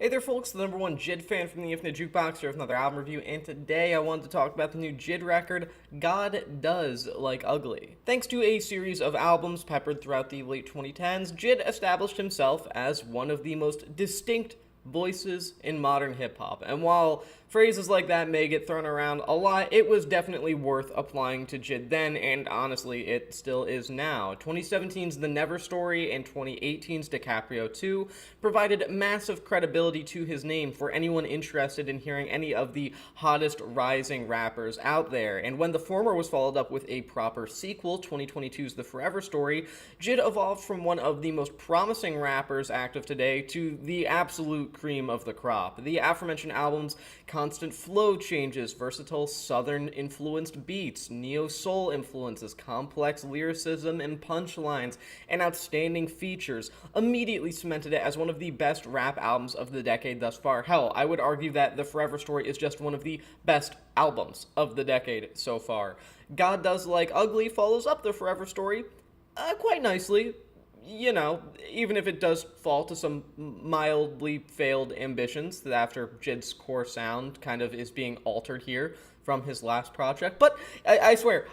Hey there folks, the number one JID fan from the Infinite Jukebox here with another album review, and today I wanted to talk about the new JID record, God Does Like Ugly. Thanks to a series of albums peppered throughout the late 2010s, JID established himself as one of the most distinct voices in modern hip-hop, and while phrases like that may get thrown around a lot, it was definitely worth applying to JID then, and honestly, it still is now. 2017's The Never Story and 2018's DiCaprio 2 provided massive credibility to his name for anyone interested in hearing any of the hottest rising rappers out there, and when the former was followed up with a proper sequel, 2022's The Forever Story, JID evolved from one of the most promising rappers active today to the absolute cream of the crop. The aforementioned albums constant flow changes, versatile southern-influenced beats, neo-soul influences, complex lyricism and punchlines, and outstanding features immediately cemented it as one of the best rap albums of the decade thus far. Hell, I would argue that The Forever Story is just one of the best albums of the decade so far. God Does Like Ugly follows up The Forever Story quite nicely. You know, even if it does fall to some mildly failed ambitions that after JID's core sound kind of is being altered here from his last project. But I swear,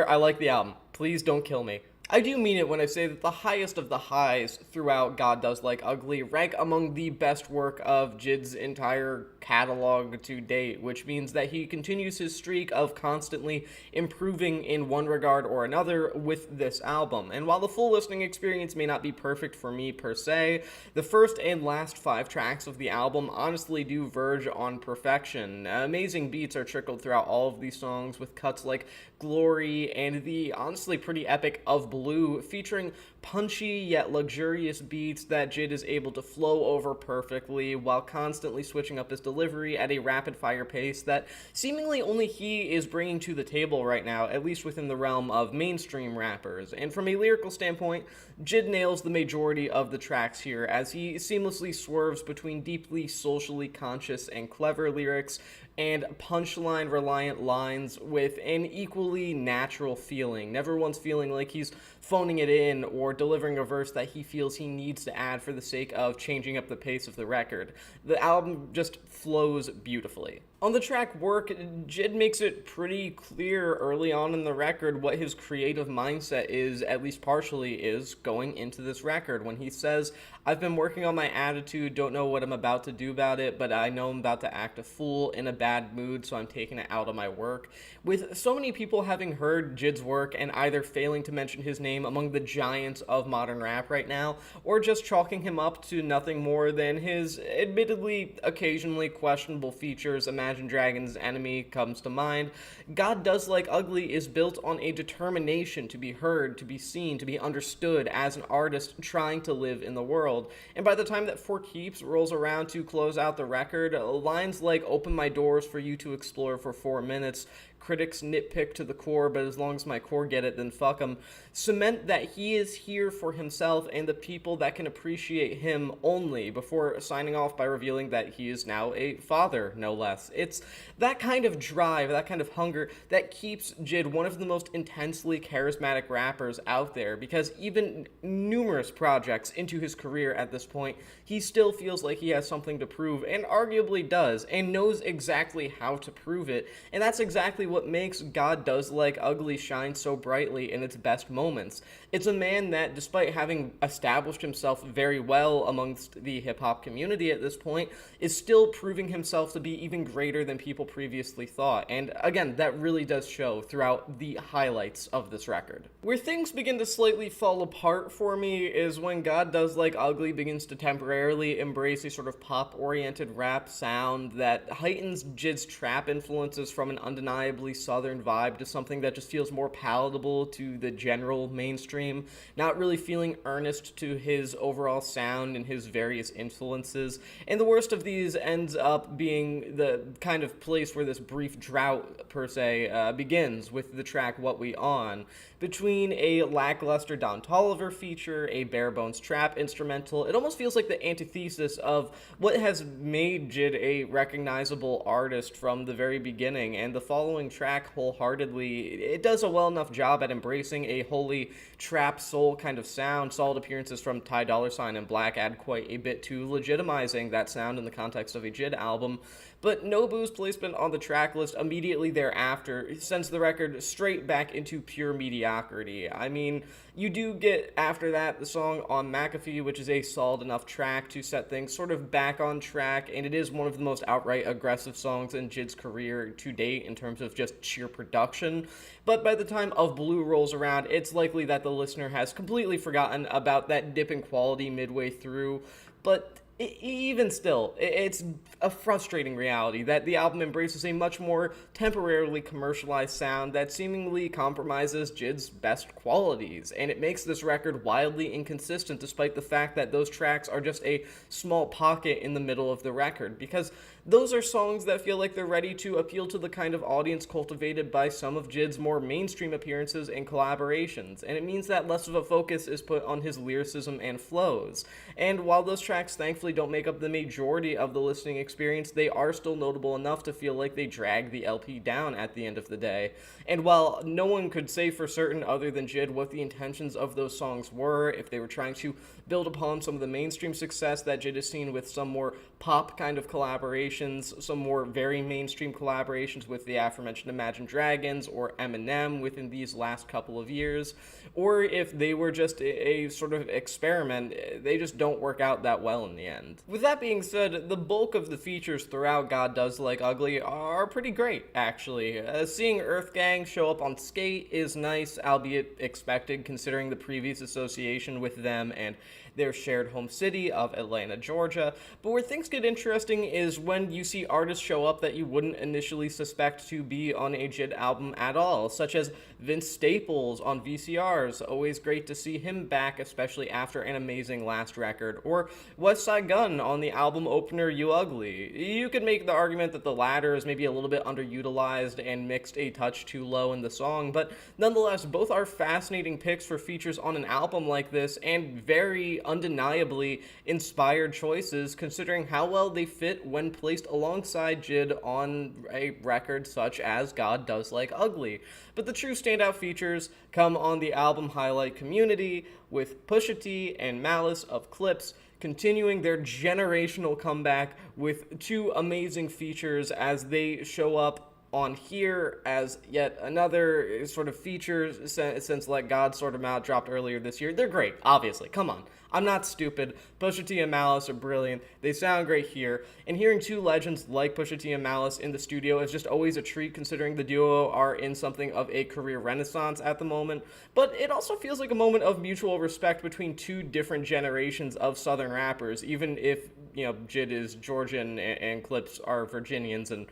I like the album. Please don't kill me. I do mean it when I say that the highest of the highs throughout God Does Like Ugly rank among the best work of JID's entire catalog to date, which means that he continues his streak of constantly improving in one regard or another with this album. And while the full listening experience may not be perfect for me per se, the first and last 5 tracks of the album honestly do verge on perfection. Amazing beats are trickled throughout all of these songs, with cuts like Glory and the honestly pretty epic Of Blue, featuring punchy yet luxurious beats that JID is able to flow over perfectly while constantly switching up his delivery at a rapid-fire pace that seemingly only he is bringing to the table right now, at least within the realm of mainstream rappers. And from a lyrical standpoint, JID nails the majority of the tracks here as he seamlessly swerves between deeply socially conscious and clever lyrics and punchline-reliant lines with an equally natural feeling, never once feeling like he's phoning it in or delivering a verse that he feels he needs to add for the sake of changing up the pace of the record. The album just flows beautifully. On the track Work, JID makes it pretty clear early on in the record what his creative mindset is, at least partially is, going into this record, when he says, "I've been working on my attitude, don't know what I'm about to do about it, but I know I'm about to act a fool in a bad mood, so I'm taking it out on my work." With so many people having heard JID's work and either failing to mention his name among the giants of modern rap right now, or just chalking him up to nothing more than his admittedly occasionally questionable features, Imagine Dragons' Enemy comes to mind, God Does Like Ugly is built on a determination to be heard, to be seen, to be understood as an artist trying to live in the world. And by the time that For Keeps rolls around to close out the record, lines like "Open my doors for you to explore for 4 minutes," "Critics nitpick to the core, but as long as my core get it, then fuck 'em," cement that he is here for himself and the people that can appreciate him only, before signing off by revealing that he is now a father, no less. It's that kind of drive, that kind of hunger that keeps JID one of the most intensely charismatic rappers out there, because even numerous projects into his career at this point, he still feels like he has something to prove, and arguably does, and knows exactly how to prove it, and that's exactly what makes God Does Like Ugly shine so brightly in its best moments. It's a man that, despite having established himself very well amongst the hip-hop community at this point, is still proving himself to be even greater than people previously thought, and again, that really does show throughout the highlights of this record. Where things begin to slightly fall apart for me is when God Does Like Ugly begins to temporarily embrace a sort of pop-oriented rap sound that heightens JID's trap influences from an undeniably southern vibe to something that just feels more palatable to the general mainstream, not really feeling earnest to his overall sound and his various influences. And the worst of these ends up being the kind of place where this brief drought, per se, begins with the track What We On. between a lackluster Don Toliver feature, a bare-bones trap instrumental. It almost feels like the antithesis of what has made JID a recognizable artist from the very beginning, and the following track, Wholeheartedly, it does a well enough job at embracing a wholly trap soul kind of sound. Solid appearances from Ty Dolla $ign and Black add quite a bit to legitimizing that sound in the context of a JID album, but Nobu's placement on the track list immediately thereafter sends the record straight back into pure mediocrity. I mean, you do get, after that, the song On McAfee, which is a solid enough track to set things sort of back on track, and it is one of the most outright aggressive songs in JID's career to date in terms of just sheer production. But by the time Of Blue rolls around, it's likely that the listener has completely forgotten about that dip in quality midway through. But even still, it's a frustrating reality that the album embraces a much more temporarily commercialized sound that seemingly compromises JID's best qualities, and it makes this record wildly inconsistent despite the fact that those tracks are just a small pocket in the middle of the record, because those are songs that feel like they're ready to appeal to the kind of audience cultivated by some of JID's more mainstream appearances and collaborations, and it means that less of a focus is put on his lyricism and flows. And while those tracks thankfully don't make up the majority of the listening experience, they are still notable enough to feel like they drag the LP down at the end of the day. And while no one could say for certain other than JID what the intentions of those songs were, if they were trying to build upon some of the mainstream success that JID has seen with some more pop kind of collaborations, some more very mainstream collaborations with the aforementioned Imagine Dragons or Eminem within these last couple of years, or if they were just a sort of experiment, they just don't work out that well in the end. With that being said, the bulk of the features throughout God Does Like Ugly are pretty great, actually. Seeing Earth Gang show up on Skate is nice, albeit expected considering the previous association with them and their shared home city of Atlanta, Georgia. But where things get interesting is when you see artists show up that you wouldn't initially suspect to be on a JID album at all, such as Vince Staples on VCRs. Always great to see him back, especially after an amazing last record. Or West Side Gun on the album opener You Ugly. You could make the argument that the latter is maybe a little bit underutilized and mixed a touch too low in the song, but nonetheless, both are fascinating picks for features on an album like this, and very undeniably inspired choices considering how well they fit when placed alongside JID on a record such as God Does Like Ugly. But the true standout features come on the album highlight Community, with Pusha T and Malice of Clips continuing their generational comeback with two amazing features as they show up on here as yet another sort of feature since Let God Sort 'Em Out dropped earlier this year. They're great, obviously. Come on. I'm not stupid. Pusha T and Malice are brilliant. They sound great here. And hearing two legends like Pusha T and Malice in the studio is just always a treat considering the duo are in something of a career renaissance at the moment. But it also feels like a moment of mutual respect between two different generations of Southern rappers, even if, JID is Georgian and Clips are Virginians, and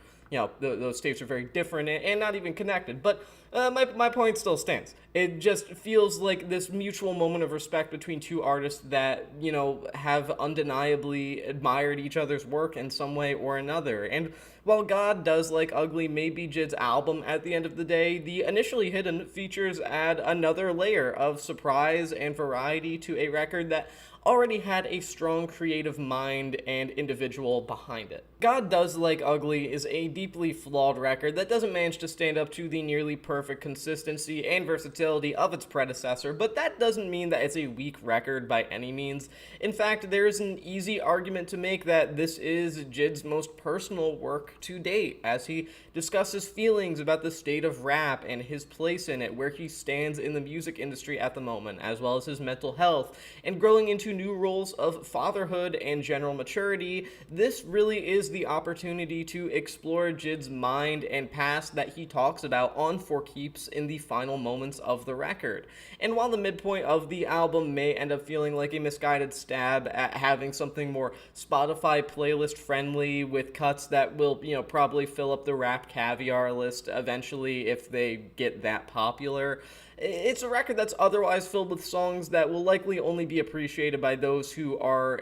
those states are very different and not even connected. But my point still stands. It just feels like this mutual moment of respect between two artists that, have undeniably admired each other's work in some way or another. And while God Does Like Ugly may be JID's album at the end of the day, the initially hidden features add another layer of surprise and variety to a record that already had a strong creative mind and individual behind it. God Does Like Ugly is a deeply flawed record that doesn't manage to stand up to the nearly perfect consistency and versatility of its predecessor, but that doesn't mean that it's a weak record by any means. In fact, there is an easy argument to make that this is JID's most personal work to date, as he discusses feelings about the state of rap and his place in it, where he stands in the music industry at the moment, as well as his mental health, and growing into new roles of fatherhood and general maturity. This really is the opportunity to explore JID's mind and past that he talks about on For Keeps in the final moments of the record. And while the midpoint of the album may end up feeling like a misguided stab at having something more Spotify playlist friendly with cuts that will, probably fill up the rap caviar list eventually if they get that popular, It's a record that's otherwise filled with songs that will likely only be appreciated by those who are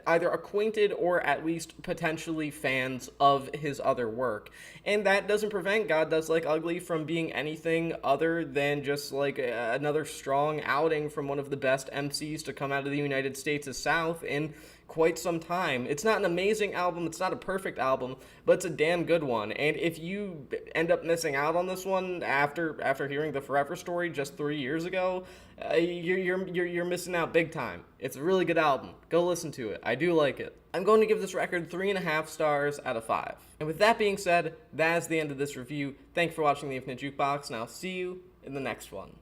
either acquainted or at least potentially fans of his other work. And that doesn't prevent God Does Like Ugly from being anything other than just like another strong outing from one of the best MCs to come out of the United States' South in quite some time. It's not an amazing album, it's not a perfect album, but it's a damn good one. And if you end up missing out on this one after hearing the Forever Story just 3 years ago, you're missing out big time. It's a really good album. Go listen to it. I do like it. I'm going to give this record 3.5 stars out of 5. And with that being said, that is the end of this review. Thank you for watching the Infinite Jukebox, and I'll see you in the next one.